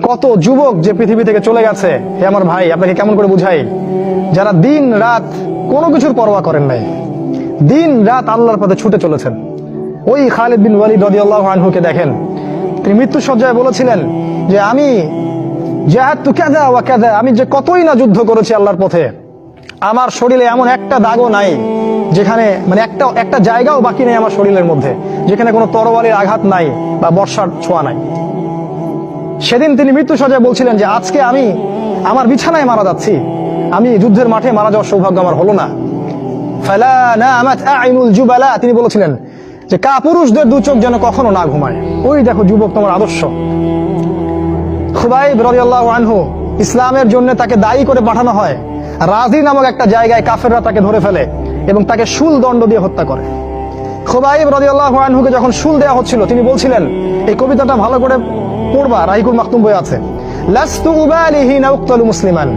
কত যুবক যে পৃথিবী থেকে চলে গেছে, হে আমার ভাই, আপনাকে কেমন করে বুঝাই, যারা দিন রাত কোনো কিছুর পরোয়া করেন নাই, দিন রাত আল্লাহর পথে ছুটে চলেছেন। ওই খালিদ বিন ওয়ালিদ রাদিয়াল্লাহু আনহুকে দেখেন, তিনি মৃত্যু সজ্জায় বলেছিলেন যে আমি জাহাদতু কাযা ওয়া কাযা, আমি যে কতই না যুদ্ধ করেছি আল্লাহর পথে, আমার শরীরে এমন একটা দাগও নাই যেখানে মানে একটা জায়গাও বাকি নেই আমার শরীরের মধ্যে যেখানে কোনো তরবারির আঘাত নাই বা বর্ষার ছোঁয়া নাই। সেদিন তিনি মৃত্যু সজ্জায় বলছিলেন যে আজকে আমি আমার বিছানায় মারা যাচ্ছি, আমি যুদ্ধের মাঠে মারা যাওয়ার সৌভাগ্য আমার হলো না। ফালা নামাত আইনুল জুবালা, তিনি বলেছিলেন যে কাপুরুষদের দু চোখ যেন কখনো না ঘুমায়। ওই দেখো যুবক, তোমার আদর্শ। খুবাইব রাদিয়াল্লাহু আনহু, ইসলামের জন্য তাকে দায়ী করে পাঠানো হয়, রাজি নামক একটা জায়গায় কাফেররা তাকে ধরে ফেলে এবং তাকে শুল দণ্ড দিয়ে হত্যা করে। খুবাইব রাদিয়াল্লাহু আনহুকে যখন শুল দেওয়া হচ্ছিল, তিনি বলছিলেন, এই কবিতাটা ভালো করে পড়বা, রাহিকুল মাকতুম বই আছে, লাস্তু উবালিহি না উক্তালু মুসলিমান।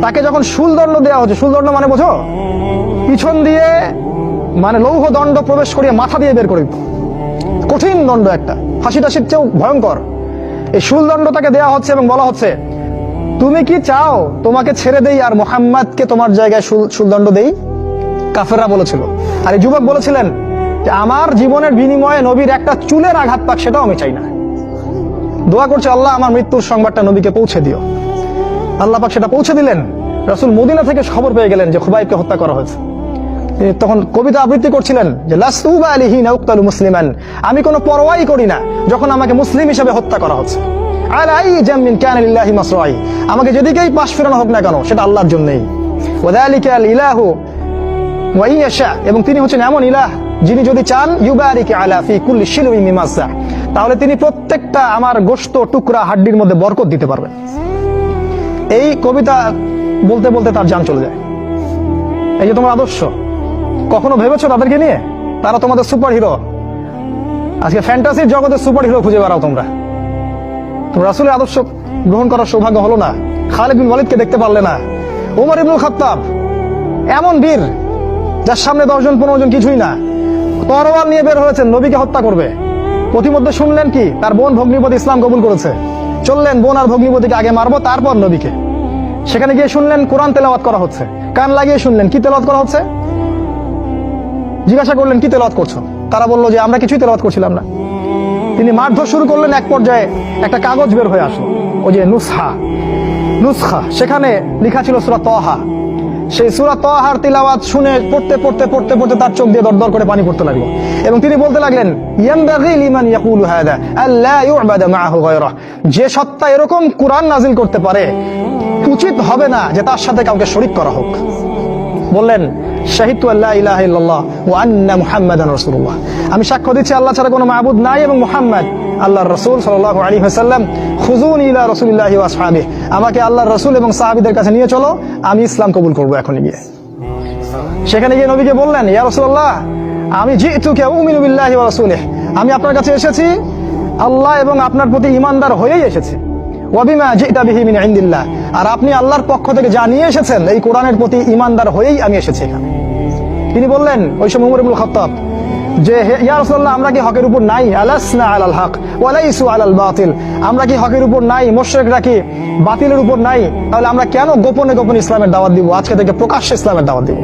তাকে যখন শুল দণ্ড দেওয়া হচ্ছে, শুল দণ্ড মানে বোঝো, পিছন দিয়ে মানে লৌহ দণ্ড প্রবেশ করিয়ে মাথা দিয়ে বের করে দিত, কঠিন দণ্ড, একটা ফাঁসি টাসির চেয়েও ভয়ঙ্কর। এই শুল দণ্ড তাকে দেওয়া হচ্ছে এবং বলা হচ্ছে, তুমি কি চাও তোমাকে ছেড়ে দেই আর মুহাম্মাদকে তোমার জায়গায় শুলদণ্ড দেই? কাফেররা বলেছিল। আর এই যুবক বলেছিলেন যে আমার জীবনের বিনিময়ে নবীর একটা চুলের আঘাত পাক, সেটাও আমি চাই না। দোয়া করছে, আল্লাহ আমার মৃত্যুর সংবাদটা নবীকে পৌঁছে দিও। আল্লাহ পাক সেটা পৌঁছে দিলেন। রাসূল মদিনা থেকে খবর পেয়ে গেলেন যে খুবাইবকে হত্যা করা হয়েছে। তিনি তখন কবিতা আবৃত্তি করছিলেন যে লাস্তু উবালিহি না উক্তালু মুসলিমান, আমি কোনো পরোয়াই করি না যখন আমাকে মুসলিম হিসেবে হত্যা করা হচ্ছে। আলাই জামিন কানা লিল্লাহি মাসরাই, আমাকে যেদিকেই পাশ ফেরানো হোক না কেন সেটা আল্লাহর জন্যই। ওয়াযালিকাল ইলাহু ওয়া ইয়াশা, এবং তিনি হচ্ছেন এমন ইলাহ যিনি যদি চান ইউবারিক আলা ফি কুল্লি শিলুই মিমাসা, তাহলে তিনি প্রত্যেকটা আমার গোশত টুকরা হাড্ডির মধ্যে বরকত দিতে পারবেন। এই কবিতা বলতে বলতে তার জান চলে যায়। এই যে তোমার আদর্শ, কখনো ভেবেছো তাদেরকে নিয়ে? তারা তোমাদের সুপার হিরো। আজকে ফ্যান্টাসির জগতে সুপার হিরো খুঁজে বেড়াও তোমরা। রাসূলের আদর্শ গ্রহণ করার সৌভাগ্য হলো না, খালিদ বিন ওয়ালিদকে দেখতে পারলে না। ওমর ইবনুল খাত্তাব এমন বীর, যার সামনে 10 জন 15 জন কিছুই না, তরোয়াল নিয়ে বের হয়েছেন নবীকে হত্যা করবে। প্রতিমধ্যে শুনলেন কি, তার বোন ভগ্নিপতি ইসলাম কবুল করেছে, চললেন বোন আর ভগ্নিপতিকে আগে মারবো তারপর নবীকে। সেখানে গিয়ে শুনলেন কোরআন তেলাওয়াত করা হচ্ছে, কান লাগিয়ে শুনলেন কি তেলাওয়াত করা হচ্ছে। জিজ্ঞাসা করলেন কি তেলাওয়াত করছো? তারা বললো যে আমরা কিছুই তেলাওয়াত করছিলাম না। তিনি মারধর শুরু করলেন, এক পর্যায়ে একটা কাগজ বের হয়ে আসলো, ওই যে নুসখা, সেখানে লেখা ছিল সূরা তাহা। সেই সূরা তাহার তিলাওয়াত শুনে পড়তে পড়তে পড়তে পড়তে তার চোখ দিয়ে দরদর করে পানি পড়তে লাগলো এবং তিনি বলতে লাগলেন, ইয়ানবাগি লিমান ইয়াকুলু হাদা আল্লা ইউবাদা মাআহু গায়রা, যে সত্তা এরকম কুরআন নাজিল করতে পারে উচিত হবে না যে তার সাথে কাউকে শরীক করা হোক। বললেন, শাহিদতু আল্লা ইলাহা ইল্লাল্লাহ ওয়া আন্না মুহাম্মাদান রাসূলুল্লাহ, আমি সাক্ষ্য দিচ্ছি আল্লাহ ছাড়া কোনো মাবুদ নাই এবং মুহাম্মদ আল্লাহর রাসূল সাল্লাল্লাহু আলাইহি ওয়াসাল্লাম। খুযুনি ইলা রাসূলিল্লাহি ওয়া আসহাবিহি, আমাকে আল্লাহর রাসূল এবং সাহাবীদের কাছে নিয়ে চলো, আমি ইসলাম কবুল করব এখনই গিয়ে। সেখানে গিয়ে নবীকে বললেন, ইয়া রাসূলুল্লাহ, আমি জিতুকা উমিনু বিল্লাহি ওয়া রাসূলিহি, আমি আপনার কাছে এসেছি আল্লাহ এবং আপনার প্রতি ঈমানদার হয়েই এসেছি। ওয়া বিমা জিতা বিহি মিন ইনদিল্লাহ, আর আপনি আল্লাহর পক্ষ থেকে যা নিয়ে এসেছেন এই কোরআনের প্রতি ঈমানদার হয়েই আমি এসেছি এখানে। তিনি বললেন, ওই সময় ওমর ইবনুল খাত্তাব, যে ইয়া রাসূলুল্লাহ, আমরা কি হকের উপর নাই? আলাসনা আলাল হক ওয়া লাইসু আলাল বাতিল, আমরা কি হকের উপর নাই? মুশরিকরা কি বাতিলের উপর নাই? তাহলে আমরা কেন গোপনে গোপনে ইসলামের দাওয়াত দিব? আজকে থেকে প্রকাশ্যে ইসলামের দাওয়াত দিব।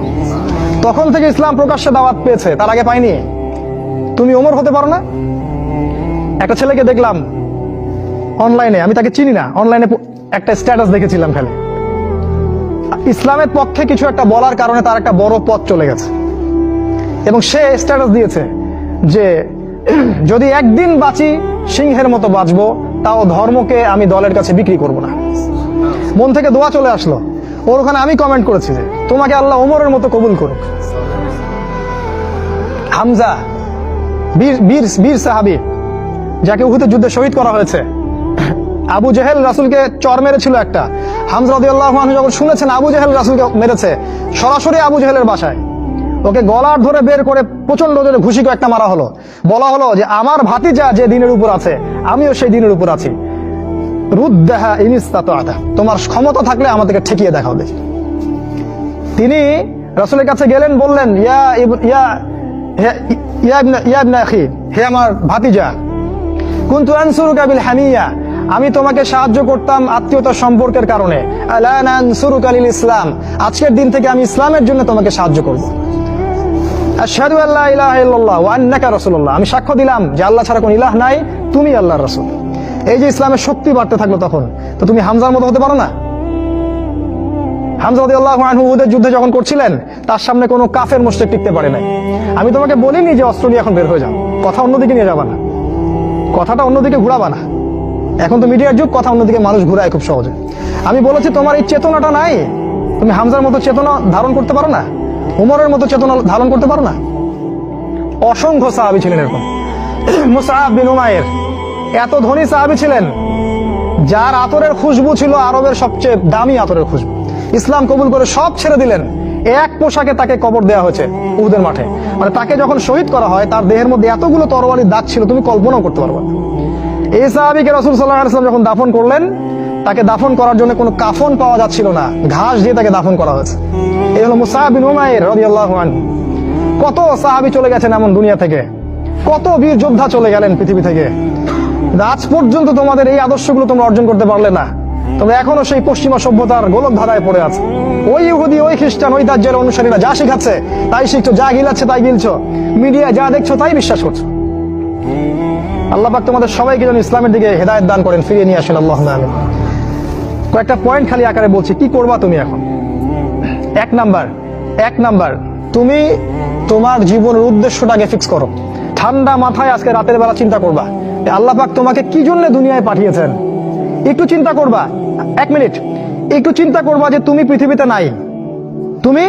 তখন থেকে ইসলাম প্রকাশ্যে দাওয়াত পেয়েছে, তার আগে পায়নি। তুমি ওমর হতে পারো না? একটা ছেলেকে দেখলাম অনলাইনে, আমি তাকে চিনি না, অনলাইনে একটা স্ট্যাটাস দেখেছিলাম, খালি ইসলামের পক্ষে কিছু একটা বলার কারণে তার একটা বড় পথ চলে গেছে এবং সে স্ট্যাটাস দিয়েছে যে যদি একদিন বাঁচি সিংহের মতো বাঁচবো, তাও ধর্মকে আমি দলের কাছে বিক্রি করব না। মন থেকে দোয়া চলে আসলো। ওর ওখানে আমি কমেন্ট করেছি যে তোমাকে আল্লাহ ওমরের মতো কবুল করুক। হামজা বীর সাহাবী, যাকে উহুদের যুদ্ধে শহীদ করা হয়েছে। আবু জেহেল রাসূলকে চর মেরেছিল একটা। হামজা রাদিয়াল্লাহু আনহু যখন শুনেছেন আবু জেহেল রাসূলকে মেরেছে, সরাসরি আবু জেহেলের বাসায় ওকে গলার ধরে বের করে প্রচন্ড জোরে ঘুষি একটা মারা হলো। বলা হলো যে আমার ভাতিজা যে দিনের উপর আছে আমিও সেই দিনের উপর আছি, রুদ্দাহা ইন ইসতাতা'তা, তোমার ক্ষমতা থাকলে আমাদেরকে ঠেকিয়ে দেখাও দেখি। তিনি রাসূলের কাছে গেলেন, বললেন, ইয়া ইবনা আখি, হে আমার ভাতিজা, কুনতু আনসুরুকা বিল হামিয়া, আমি তোমাকে সাহায্য করতাম আত্মীয়তা সম্পর্কের কারণে, আলা নানসুরুকা লিল ইসলাম, আজকের দিন থেকে আমি ইসলামের জন্য তোমাকে সাহায্য করব। আশহাদু আল্লা ইলাহা ইল্লাল্লাহ ওয়া আন্নাকা রাসূলুল্লাহ, আমি সাক্ষ্য দিলাম যে আল্লাহ ছাড়া কোনো ইলাহ নাই, তুমি আল্লাহর রাসূল। এই যে ইসলামের শক্তি বাড়তে থাকলো, তখন তো তুমি হামজার মতো হতে পারো না? হামজা রাদিয়াল্লাহু আনহু উহুদের যুদ্ধে যখন করছিলেন, তার সামনে কোনো কাফের মুশরিক টিকতে পারে নাই। আমি তোমাকে বলিনি যে অস্ত্র নিয়ে এখন বের হয়ে যাও, কথা অন্যদিকে নিয়ে যাবা না, কথাটা অন্যদিকে ঘুরাবা না। এখন তো মিডিয়ার যুগ, কথা অন্যদিকে মানুষ ঘুরায় খুব সহজে। আমি বলেছি তোমার এই চেতনাটা নাই, তুমি হামজার মতো চেতনা ধারণ করতে পারো না, উমরের মতো চেতনা ধারণ করতে পারো না? অসংখ্য সাহাবী ছিলেন এরকম। মুসআব বিন উমাইর এত ধনী সাহাবী ছিলেন, যার আতরের খুশবু ছিল আরবের সবচেয়ে দামি আতরের খুশবু। ইসলাম কবুল করে সব ছেড়ে দিলেন, এক পোশাকে তাকে কবর দেওয়া হয়েছে উহুদের মাঠে। মানে তাকে যখন শহীদ করা হয়, তার দেহের মধ্যে এতগুলো তরবারির দাগ ছিল, তুমি কল্পনাও করতে পারবে না। এই সাহাবীকে রাসূল সাল্লাল্লাহু আলাইহি ওয়াসাল্লাম যখন দাফন করলেন, তাকে দাফন করার জন্য কোনো কাফন পাওয়া যাচ্ছিল না, ঘাস দিয়ে তাকে দাফন করা হয়েছে। এই হলো মুসআব বিন উমাইর রাদিয়াল্লাহু আনহু। কত সাহাবী চলে গেছেন এমন দুনিয়া থেকে, কত বীর যোদ্ধা চলে গেলেন পৃথিবী থেকে। আজ পর্যন্ত তোমাদের এই আদর্শগুলো তোমরা অর্জন করতে পারলে না, তোমরা এখনো সেই পশ্চিমা সভ্যতার গোলক ধাঁধায় পড়ে আছে। ওই ইহুদি, ওই খ্রিস্টান, ওই দাজ্জালের অনুসারীরা যা শিখাচ্ছে তাই শিখছো, যা গিলাচ্ছে তাই গিলছো, মিডিয়া যা দেখছো তাই বিশ্বাস করছো। আল্লাহ পাক তোমাদের সবাইকে যেন ইসলামের দিকে হেদায়েত দান করেন, ফিরিয়ে নিয়ে আসেন, আল্লাহুম্মা আমিন। কয়েকটা পয়েন্ট খালি আকারে বলছি, কি করবা তুমি এখন। এক নাম্বার, তুমি তোমার জীবনের উদ্দেশ্যটাকে ফিক্স করো। ঠান্ডা মাথায় আজকে রাতের বেলা চিন্তা করবা আল্লাহ পাক তোমাকে কি জন্য দুনিয়ায় পাঠিয়েছেন। একটু চিন্তা করবা, 1 মিনিট একটু চিন্তা করবা যে তুমি পৃথিবীতে নাই, তুমি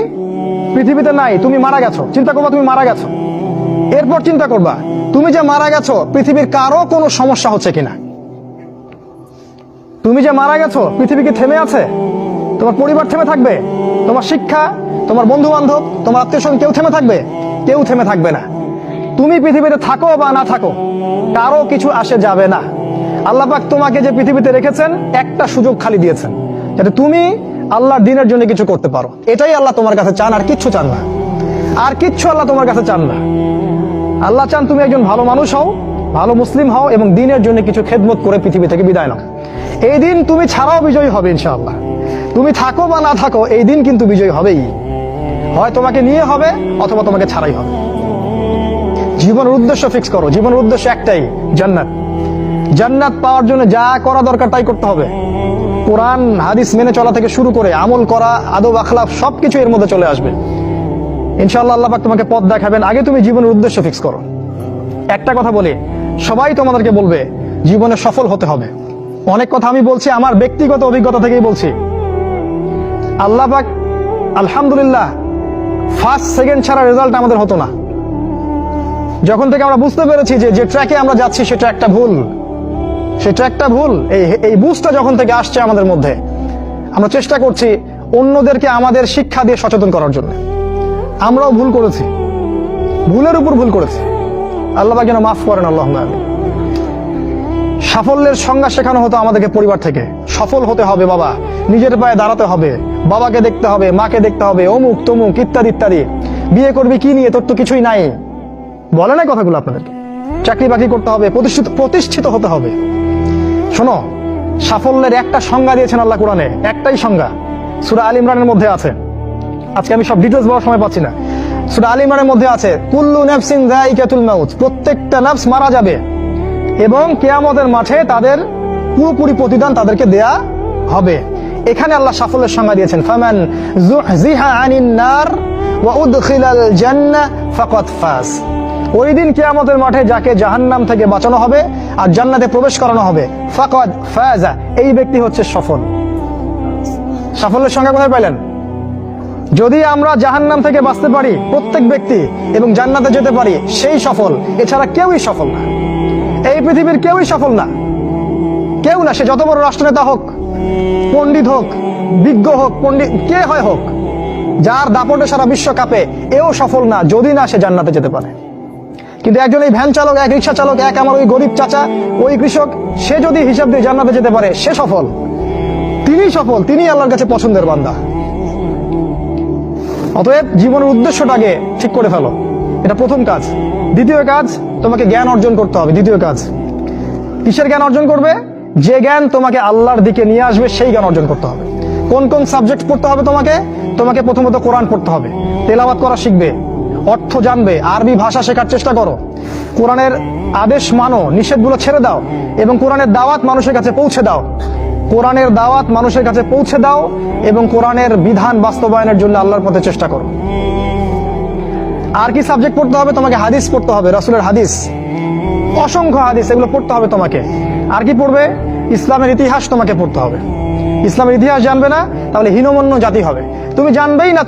পৃথিবীতে নাই, তুমি মারা গেছো। চিন্তা করবা তুমি মারা গেছো। এরপর চিন্তা করবা তুমি যে মারা গেছো, পৃথিবীর কারো কোনো সমস্যা হচ্ছে কিনা। তুমি যে মারা গেছো, পৃথিবী কি থেমে আছে? তোমার পরিবার থেমে থাকবে? তোমার শিক্ষা, তোমার বন্ধু বান্ধব, তোমার আত্মীয় স্বজন কেউ থেমে থাকবে? কেউ থেমে থাকবে না। তুমি পৃথিবীতে থাকো বা না থাকো, কারো কিছু আসে যাবে না। আল্লাহ পাক তোমাকে যে পৃথিবীতে রেখেছেন, একটা সুযোগ খালি দিয়েছেন যাতে তুমি আল্লাহর দ্বীনের জন্য কিছু করতে পারো। এটাই আল্লাহ তোমার কাছে চান, আর কিচ্ছু চান না। আর কিচ্ছু আল্লাহ তোমার কাছে চান না। আল্লাহ চান তুমি একজন ভালো মানুষ হও, ভালো মুসলিম হও এবং দ্বীনের জন্য কিছু খেদমত করে পৃথিবী থেকে বিদায় নাও। এই দিন তুমি ছাড়াও বিজয়ী হবে ইনশাআল্লাহ। তুমি থাকো বা না থাকো, এই দিন কিন্তু বিজয়ী হবেই। হয় তোমাকে নিয়ে হবে অথবা তোমাকে ছাড়াই হবে। জীবনের উদ্দেশ্য ফিক্স করো। জীবনের উদ্দেশ্য একটাই, জান্নাত। জান্নাত পাওয়ার জন্য যা করা দরকার তাই করতে হবে। কোরআন হাদিস মেনে চলা থেকে শুরু করে আমল করা, আদব আখলাক সবকিছু এর মধ্যে চলে আসবে ইনশাআল্লাহ। আল্লাহ পাক তোমাকে পথ দেখাবেন। আগে তুমি জীবনের উদ্দেশ্য ফিক্স করো। একটা কথা বলি, সবাই তোমাদেরকে বলবে জীবনে সফল হতে হবে। অনেক কথা আমি বলছি আমার ব্যক্তিগত অভিজ্ঞতা থেকেই বলছি। আল্লাহ পাক আলহামদুলিল্লাহ ফার্স্ট সেকেন্ড ছাড়া রেজাল্ট আমাদের হতো না। যখন থেকে আমরা বুঝতে পেরেছি যে ট্র্যাকে আমরা যাচ্ছি সে ট্র্যাকটা ভুল, সেই ট্র্যাকটা ভুল, এই বুঝটা যখন থেকে আসছে আমাদের মধ্যে, আমরা চেষ্টা করছি অন্যদেরকে আমাদের শিক্ষা দিয়ে সচেতন করার জন্য। আমরাও ভুল করেছি, ভুলের উপর ভুল করেছি। আল্লাহ পাক যেন মাফ করেন, আল্লাহুম্মা আমিন। সাফল্যের সংজ্ঞা শেখানো হতো আমাদেরকে পরিবার থেকে। সফল হতে হবে বাবা, নিজের পায়ে দাঁড়াতে হবে, বাবাকে দেখতে হবে, মাকে দেখতে হবে, অমুক তমুক ইত্যাদি ইত্যাদি। বিয়ে করবি কি নিয়ে, তোর তো কিছুই নাই, বলে না কথাগুলো আপনাদেরকে। চাকরি বাকরি করতে হবে, প্রতিষ্ঠিত হতে হবে। শোনো, সাফল্যের একটা সংজ্ঞা দিয়েছেন আল্লাহ কোরআনে, একটাই সংজ্ঞা, সূরা আল ইমরানের মধ্যে আছে। আজকে আমি সব ডিটেইলস বলার সময় পাচ্ছি না। সূরা আল ইমরানের মধ্যে আছে, কুল্লু নাফসিন যায়িকাতুল মাউত, প্রত্যেকটা নফস মারা যাবে এবং কিয়ামতের মাঠে তাদের পুরোপুরি প্রতিদান তাদেরকে দেয়া হবে। এখানে আল্লাহ সাফল্যের সংজ্ঞা দিয়েছেন, ফামান যুহজিহা আনিন নার ওয়া উদখিলাল জান্নাহ ফাকাদ ফাজ। ওই দিন কিয়ামতের মাঠে যাকে জাহান্নাম থেকে বাঁচানো হবে আর জান্নাতে প্রবেশ করানো হবে, ফাকাদ ফাজা, এই ব্যক্তি হচ্ছে সফল। সাফল্যের সংজ্ঞা কোথায় পাইলেন? যদি আমরা জাহান্নাম থেকে বাঁচতে পারি প্রত্যেক ব্যক্তি এবং জান্নাতে যেতে পারি, সেই সফল। এছাড়া কেউই সফল না, এই পৃথিবীর কেউই সফল না, কেউ না। সে যত বড় রাষ্ট্রনেতা হোক, পণ্ডিত হোক, বিজ্ঞ হোক, পণ্ডিত কে হয় হোক, যার দাপটে সারা বিশ্ব কাঁপে, এও সফল না যদি না সে জান্নাতে যেতে পারে। কিন্তু একজন এই ভ্যান চালক, এক রিক্সা চালক, এক আমার ওই গরিব চাচা, ওই কৃষক, সে যদি হিসাব দিয়ে জান্নাতে যেতে পারে, সে সফল। তিনি সফল, তিনি আল্লাহর কাছে পছন্দের বান্দা। অতএব জীবনের উদ্দেশ্যটাকে ঠিক করে ফেলো, এটা প্রথম কাজ। দ্বিতীয় কাজ, তোমাকে জ্ঞান অর্জন করতে হবে। দ্বিতীয় কাজ, কিসের জ্ঞান অর্জন করবে? যে জ্ঞান তোমাকে আল্লাহর দিকে নিয়ে আসবে সেই জ্ঞান অর্জন করতে হবে। কোন কোন সাবজেক্ট পড়তে হবে তোমাকে? তোমাকে প্রথমত কোরআন পড়তে হবে, তেলাওয়াত করা শিখবে, অর্থ জানবে, আরবি ভাষা শেখার চেষ্টা করো, কোরআনের আদেশ মানো, নিষেধগুলো ছেড়ে দাও, এবং কোরআনের দাওয়াত মানুষের কাছে পৌঁছে দাও। কোরআনের দাওয়াত মানুষের কাছে পৌঁছে দাও এবং কোরআনের বিধান বাস্তবায়নের জন্য আল্লাহর পথে চেষ্টা করো। আর কি সাবজেক্ট পড়তে হবে? তোমাকে হাদিস পড়তে হবে, রাসূলের হাদিস, অসংখ্য হাদিস, এগুলো পড়তে হবে তোমাকে। আর কি পড়বে? ইসলামের ইতিহাস তোমাকে পড়তে হবে। ইসলামের ইতিহাস জানবে না, তাহলে হীনমন্য জাতি হবে। তুমি জানবেই না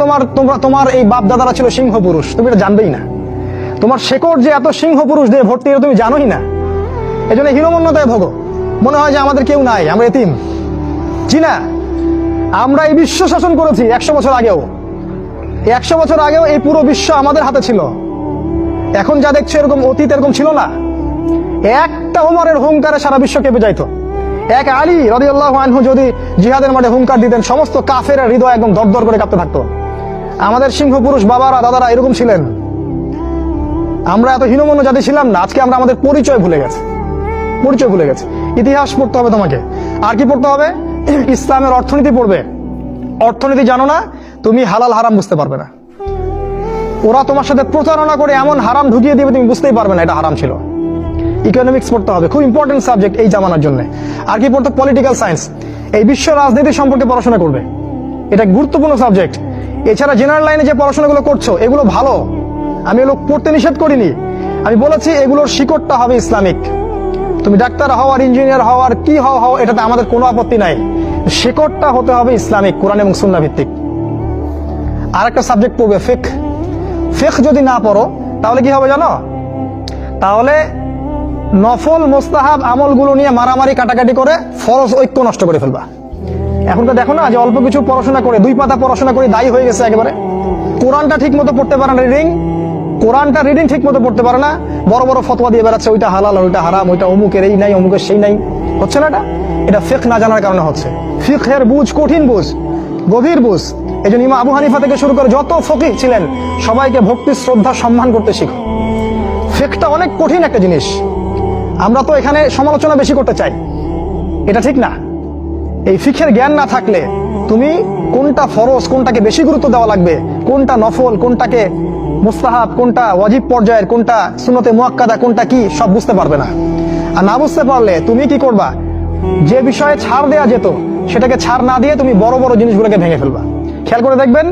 তোমার এই বাপ দাদারা ছিল সিংহ পুরুষ, তুমি এটা জানবেই না। তোমার শেকড় যে এত সিংহ পুরুষ দিয়ে ভর্তি, এটা তুমি জানোই না। এই জন্য হীনমন্যতায় ভোগো, মনে হয় যে আমাদের কেউ নাই, আমরা এতিম। জি না, আমরা এই বিশ্ব শাসন করেছি 100 বছর আগেও। 100 বছর আগেও এই পুরো বিশ্ব আমাদের হাতে ছিল। এখন যা দেখছো এরকম অতীত এরকম ছিল না। একটা ওমরের হুঙ্কারে সারা বিশ্ব কেঁপে যাইতো। এক আলী রাদিয়াল্লাহু আনহু যদি জিহাদের মাঠে হুঙ্কার দিতেন, সমস্ত কাফেরের হৃদয় একদম দরদর করে কাঁপতে থাকতো। আমাদের সিংহ পুরুষ বাবারা দাদারা এরকম ছিলেন। আমরা এত হীনমন্য জাতি ছিলাম না। আজকে আমরা আমাদের পরিচয় ভুলে গেছি। ইতিহাস পড়তে হবে তোমাকে। আর কি পড়তে হবে? ইসলামের অর্থনীতি পড়বে। অর্থনীতি জানো না, তুমি হালাল হারাম বুঝতে পারবে না। ওরা তোমার সাথে প্রতারণা করে এমন হারাম ঢুকিয়ে দিবে, তুমি বুঝতেই পারবে না এটা হারাম ছিল। ইকোনমিক্স পড়তে হবে, খুব ইম্পর্টেন্ট সাবজেক্ট এই জামানার জন্য। আর কি পড়তে? পলিটিক্যাল সায়েন্স, এই বিশ্ব রাজনীতি সম্পর্কে পড়াশোনা করবে, এটা গুরুত্বপূর্ণ সাবজেক্ট। এছাড়া জেনারেল লাইনে যে পড়াশোনাগুলো করছো এগুলো ভালো, আমি এগুলো পড়তে নিষেধ করিনি। আমি বলেছি এগুলোর শিকড়টা হবে ইসলামিক। তুমি ডাক্তার হও আর ইঞ্জিনিয়ার হও আর কি হও, এটাতে আমাদের কোনো আপত্তি নাই। শিকড়টা হতে হবে ইসলামিক, কোরআন এবং সুন্নাহ ভিত্তিক। আর একটা সাবজেক্ট পড়বে ফিকহ। ফিকহ যদি না পড়ো তাহলে কি হবে জানো? তাহলে নফল মোস্তাহাব আমলগুলো নিয়ে মারামারি কাটাকাটি করে ফরজ ঐক্য নষ্ট করে ফেলবা। এখনকার দেখো না যে অল্প কিছু পড়াশোনা করে, 2 পাতা পড়াশোনা করে দায়ী হয়ে গেছে একেবারে। কোরআনটা ঠিক মতো পড়তে পারে না, কোরআনটা রিডিং ঠিক মতো পড়তে পারে না, বড় বড় ফতোয়া দিয়ে বেড়াচ্ছে, ওইটা হালাল ওইটা হারাম, ওইটা অমুকের এই নাই অমুকের সেই নাই। হচ্ছে না এটা ফিকহ না জানার কারণে হচ্ছে। ফিকহের বুঝ কঠিন বুঝ, গভীর বুঝ। এই জন্য ইমাম আবু হানিফা থেকে শুরু করে যত ফকিহ ছিলেন সবাইকে ভক্তি শ্রদ্ধা সম্মান করতে শিখো। ফিকহটা অনেক কঠিন একটা জিনিস। আমরা তো এখানে সমালোচনা বেশি করতে চাই, এটা ঠিক না। এই ফিকহের জ্ঞান না থাকলে তুমি কোনটা ফরজ, কোনটাকে বেশি গুরুত্ব দেওয়া লাগবে, কোনটা নফল, কোনটাকে মুস্তাহাব, কোনটা ওয়াজিব পর্যায়ের, কোনটা সুন্নতে মুআক্কাদা, কোনটা কি, সব বুঝতে পারবে না। আর না বুঝতে পারলে তুমি কি করবা? যে বিষয়ে ছাড় দেয়া যেত সেটাকে ছাড় না দিয়ে তুমি বড় বড় জিনিসগুলোকে ভেঙে ফেলবা। খেয়াল করে দেখবেন,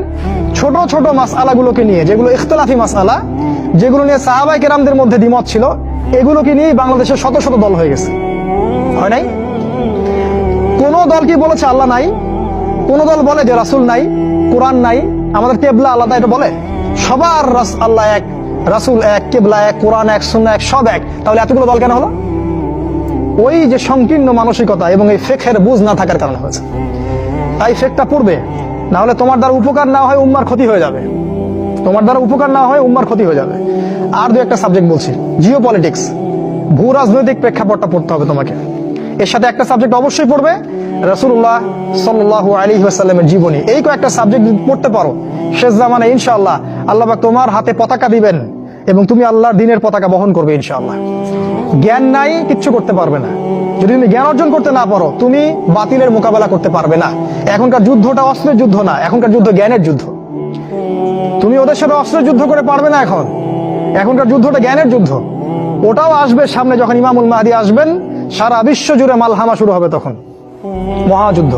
ছোট ছোট মাসআলাগুলোকে নিয়ে, যেগুলো ইখতিলাফি মাসআলা, যেগুলো নিয়ে সাহাবায়ে কেরামদের মধ্যে দ্বিমত ছিল, এগুলোকে নিয়ে বাংলাদেশের শত শত দল হয়ে গেছে। হয় নাই? কোন দল কি বলেছে আল্লাহ নাই? কোন দল বলে যে রাসূল নাই, কোরআন নাই, আমাদের কিবলা আলাদা, এটা বলে? সবার আল্লাহ এক, রাসূল এক, কিবলা এক, কোরআন এক, সুন্নাহ এক, সব এক। তাহলে এতগুলো দল কেন হলো? ওই যে সংকীর্ণ মানসিকতা এবং এই ফিকহের বুঝ না থাকার কারণে হয়েছে। তাই ফিকহটা পড়বে, না হলে তোমার দ্বারা উপকার না হয় উম্মার ক্ষতি হয়ে যাবে। তোমার দ্বারা উপকার না হয় উম্মার ক্ষতি হয়ে যাবে। আর 2-1টা সাবজেক্ট বলছি। জিও পলিটিক্স, ভূ রাজনৈতিক প্রেক্ষাপটটা পড়তে হবে তোমাকে। এর সাথে একটা সাবজেক্ট অবশ্যই পড়বে রাসূলুল্লাহ সাল্লাল্লাহু আলাইহি ওয়াসাল্লামের জীবনী। এই কয়েকটা সাবজেক্ট পড়তে পারো, শেষ জামানায় ইনশাআল্লাহ আল্লাহ পাক তোমার হাতে পতাকা দিবেন এবং তুমি আল্লাহর দ্বীনের পতাকা বহন করবে ইনশাআল্লাহ। জ্ঞান নাই, কিচ্ছু করতে পারবে না। যদি তুমি জ্ঞান অর্জন করতে না পারো, তুমি বাতিলের মোকাবেলা করতে পারবে না। এখনকার যুদ্ধটা অস্ত্রের যুদ্ধ না, এখনকার যুদ্ধ জ্ঞানের যুদ্ধ। তুমি ওদের সাথে অস্ত্রের যুদ্ধ করে পারবে না। এখনকার যুদ্ধটা জ্ঞানের যুদ্ধ। ওটাও আসবে সামনে, যখন ইমামুল মাহদী আসবেন, সারা বিশ্ব জুড়ে মালহামা শুরু হবে, তখন মহাযুদ্ধ।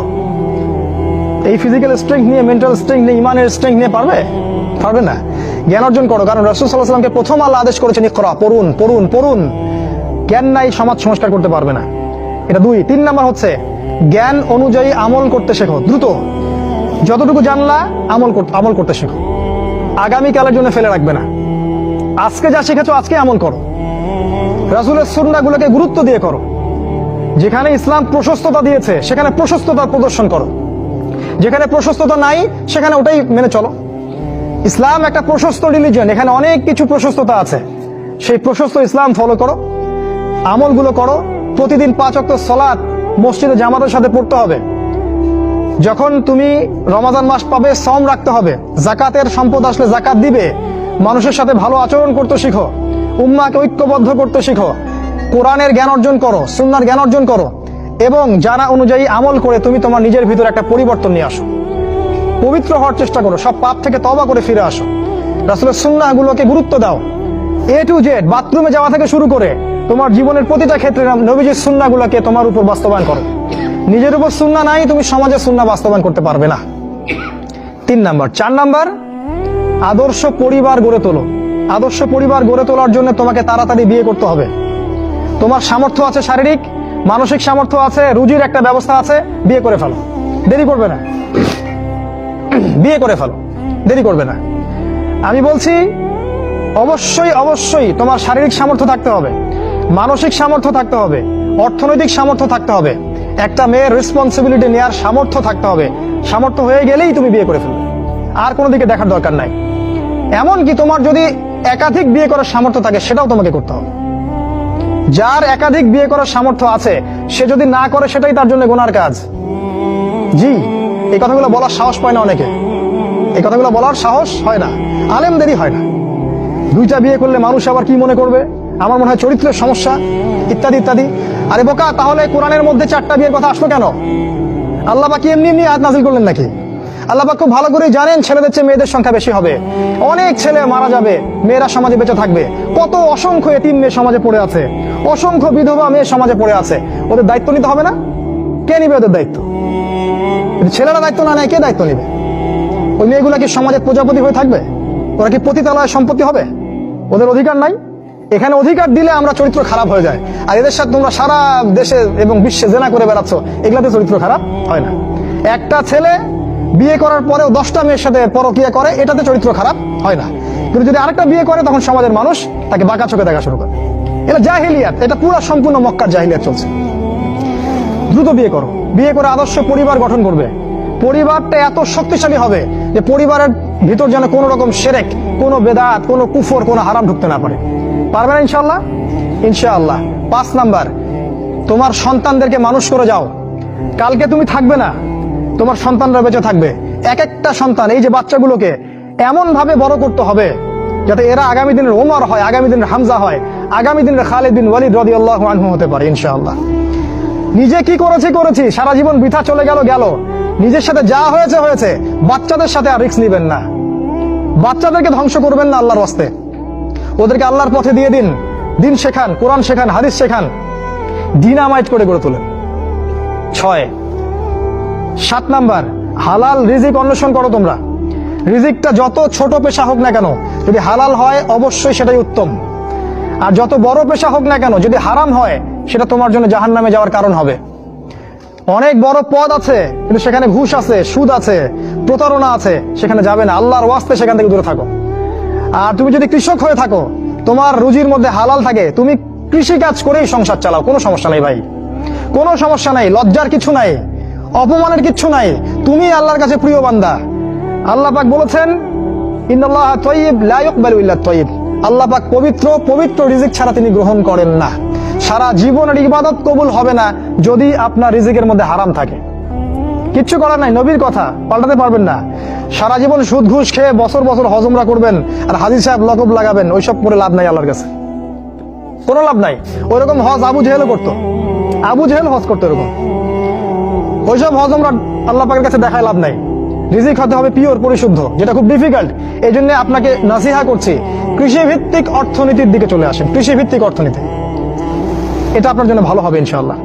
এই ফিজিক্যাল স্ট্রেংথ নিয়ে, মেন্টাল স্ট্রেংথ নিয়ে, ইমানের স্ট্রেংথ নিয়ে পারবে না। জ্ঞান অর্জন করো, কারণ রাসূল সাল্লাল্লাহু আলাইহি ওয়াসাল্লামকে প্রথম আল্লাহ আদেশ করেছেন ইকরা, পড়ুন পড়ুন পড়ুন। জ্ঞান নাই, সমাজ সংস্কার করতে পারবে না। এটা 2। 3 নাম্বার হচ্ছে জ্ঞান অনুযায়ী আমল করতে শেখো। দ্রুত যতটুকু জানলা আমল করতে শেখো। আগামীকালের জন্য ফেলে রাখবে না। আজকে যা শিখেছো আজকে আমল করো। রাসূলের সুন্নাহগুলোকে গুরুত্ব দিয়ে করো। যেখানে ইসলাম প্রশস্ততা দিয়েছে সেখানে প্রশস্ততার প্রদর্শন করো, যেখানে প্রশস্ততা নাই সেখানে ওটাই মেনে চলো। ইসলাম একটা প্রশস্ত রিলিজিয়ন, এখানে অনেক কিছু প্রশস্ততা আছে। সেই প্রশস্ত ইসলাম ফলো করো, আমলগুলো করো। প্রতিদিন 5 ওয়াক্ত সালাত মসজিদে জামাতের সাথে পড়তে হবে। যখন তুমি রমাদান মাস পাবে, সওম রাখতে হবে। যাকাতের সম্পদ আসলে যাকাত দিবে। মানুষের সাথে ভালো আচরণ করতে শিখো, উম্মাহকে ঐক্যবদ্ধ করতে শিখো। কোরআনের জ্ঞান অর্জন করো, সুন্নাহর জ্ঞান অর্জন করো। এবং জানা অনুযায়ী আমল করে তুমি তোমার নিজের ভিতরে একটা পরিবর্তন নিয়ে আসো। পবিত্র হওয়ার চেষ্টা করো, সব পাপ থেকে তওবা করে ফিরে আসো। রাসূলের সুন্নাহগুলোকে গুরুত্ব দাও। A to Z, বাথরুমে যাওয়া থেকে শুরু করে তোমার জীবনের প্রতিটা ক্ষেত্রে নবীজির সুন্নাহগুলোকে তোমার উপর বাস্তবায়ন করো। নিজের উপর সুন্নাহ নাই, তুমি সমাজের সুন্নাহ বাস্তবায়ন করতে পারবে না। 3 নাম্বার। 4 নাম্বার, আদর্শ পরিবার গড়ে তোলো। আদর্শ পরিবার গড়ে তোলার জন্য তোমাকে তাড়াতাড়ি বিয়ে করতে হবে। তোমার সামর্থ্য আছে, শারীরিক মানসিক সামর্থ্য আছে, রুজির একটা ব্যবস্থা আছে, বিয়ে করে ফেলো, দেরি করবে না। বিয়ে করে ফেলো, দেরি করবে না। আমি বলছি অবশ্যই অবশ্যই তোমার শারীরিক সামর্থ্য থাকতে হবে, মানসিক সামর্থ্য থাকতে হবে, অর্থনৈতিক সামর্থ্য থাকতে হবে, একটা মেয়ের রেসপন্সিবিলিটি নেওয়ার সামর্থ্য থাকতে হবে। সামর্থ্য হয়ে গেলেই তুমি বিয়ে করে ফেলবে, আর কোনো দিকে দেখার দরকার নাই। এমনকি তোমার যদি একাধিক বিয়ে করার সামর্থ্য থাকে সেটাও তোমাকে করতে হবে। যার একাধিক বিয়ে করার সামর্থ্য আছে সে যদি না করে সেটাই তার জন্য গুনার কাজ। জি, এই কথাগুলো বলার সাহস পায় না অনেকে, এই কথাগুলো বলার সাহস হয় না, আলেমদেরই হয় না। 2টা বিয়ে করলে মানুষ আবার কি মনে করবে, আমার মনে হয় চরিত্রের সমস্যা, ইত্যাদি ইত্যাদি। আরে বোকা, তাহলে কোরআনের মধ্যে 4টা বিয়ের কথা আসলো কেন? আল্লাহ পাক এমনি এমনি আয়াত নাযিল করলেন নাকি? আল্লাহ পাক খুব ভালো করেই জানেন ছেলেদের চেয়ে মেয়েদের সংখ্যা বেশি হবে, অনেক ছেলে মারা যাবে, মেয়েরা সমাজে বেঁচে থাকবে। কত অসংখ্য এতিম মেয়ে সমাজে পড়ে আছে, অসংখ্য বিধবা মেয়ে সমাজে পড়ে আছে। ওদের দায়িত্ব নিতে হবে না? কে নিবে ওদের দায়িত্ব? যদি ছেলেরা দায়িত্ব না নেয় কে দায়িত্ব নিবে? ওই মেয়েগুলা কি সমাজের প্রজাপতি হয়ে থাকবে? ওরা কি পতিতালয়ের সম্পত্তি হবে? ওদের অধিকার নাই? এখানে অধিকার দিলে আমরা চরিত্র খারাপ হয়ে যায়। আর এদের সাথে তোমরা সারা দেশে এবং বিশ্বে জেনা করে বেড়াচ্ছ, এগুলাতে চরিত্র খারাপ হয় না। একটা ছেলে বিয়ে করার পরেও 10টা মেয়ের সাথে পরকীয়া করে, এটাতে চরিত্র খারাপ হয় না। কিন্তু যদি আরেকটা বিয়ে করে তখন সমাজের মানুষ তাকে বাঁকা চোখে দেখা শুরু করে। এটা জাহিলিয়াত, এটা পুরো সম্পূর্ণ মক্কার জাহিলিয়াত চলছে। দ্রুত বিয়ে করো, বিয়ে করে আদর্শ পরিবার গঠন করবে। পরিবারটা এত শক্তিশালী হবে যে পরিবারের ভিতর যেন কোনো রকম শিরক, কোনো বেদাত, কোনো কুফর, কোনো হারাম ঢুকতে না পারে। পারবে না ইনশাআল্লাহ? ইনশাআল্লাহ। 5 নাম্বার, তোমার সন্তানদেরকে মানুষ করে যাও। কালকে তুমি থাকবে না, তোমার সন্তানরা বেঁচে থাকবে। এক একটা সন্তান, এই যে বাচ্চাগুলোকে এমন ভাবে বড় করতে হবে যাতে এরা আগামী দিনের ওমর হয়, আগামী দিনের হামজা হয়, আগামী দিনের খালিদ বিন ওয়ালিদ রাদিয়াল্লাহু আনহু হতে পারে ইনশাআল্লাহ। নিজে কি করেছি, সারা জীবন বৃথা চলে গেল। নিজের সাথে যা হয়েছে হয়েছে, বাচ্চাদের সাথে আর রিস্ক নেবেন না। বাচ্চাদেরকে ধ্বংস করবেন না আল্লাহর ওয়াস্তে। ওদেরকে আল্লাহর পথে দিয়ে দিন, দিন শেখান, কোরআন শেখান, হাদিস শেখান, ডিনামাইট করে গড়ে তোলেন। 7 নাম্বার, হালাল রিজিক অন্বেষণ করো তোমরা। রিজিকটা যত ছোট পেশা হোক না কেন, যদি হালাল হয় অবশ্যই সেটাই উত্তম। আর যত বড় পেশা হোক না কেন, যদি হারাম হয় সেটা তোমার জন্য জাহান্নামে যাওয়ার কারণ হবে। অনেক বড় পদ আছে কিন্তু সেখানে ঘুষ আছে, সুদ আছে, প্রতারণা আছে, সেখানে যাবে না। আল্লাহর ওয়াস্তে সেখান থেকে দূরে থাকো। আর তুমি যদি কৃষক হয়ে থাকো, তোমার রুজির মধ্যে হালাল থাকে, তুমি কৃষি কাজ করেই সংসার চালাও, কোনো সমস্যা নাই ভাই, কোনো সমস্যা নাই। লজ্জার কিছু নাই, অপমানের কিছু নাই। তুমি আল্লাহর কাছে প্রিয় বান্দা। আল্লাহ পাক বলেছেন ইন্নাল্লাহা তাইয়্যিব লা ইয়াকবালু ইল্লা তাইয়্যিব। আল্লাহ পাক পবিত্র, পবিত্র রিজিক ছাড়া তিনি গ্রহণ করেন না। সারা জীবনের ইবাদত কবুল হবে না যদি আপনার রিজিকের মধ্যে হারাম থাকে। কিচ্ছু করার নাই, নবীর কথা পাল্টাতে পারবেন না। সারা জীবন সুদ ঘুষ খেয়ে বছর বছর হজমরা করবেন আর হাজী সাহেব লকব লাগাবেন, ওইসব করে লাভ নাই আল্লাহর কাছে, কোনো লাভ নাই। ওইরকম হজ আবু জেহেলও করতো, আবু জেহেল হজ করতো এরকম। ওইসব হজ আমরা আল্লাহ পাকের কাছে দেখায় লাভ নাই। রিজিক হতে হবে পিওর, পরিশুদ্ধ, যেটা খুব ডিফিকাল্ট। এই জন্য আপনাকে নাসিহা করছি, কৃষিভিত্তিক অর্থনীতির দিকে চলে আসেন। কৃষিভিত্তিক অর্থনীতি, এটা আপনার জন্য ভালো হবে ইনশাআল্লাহ।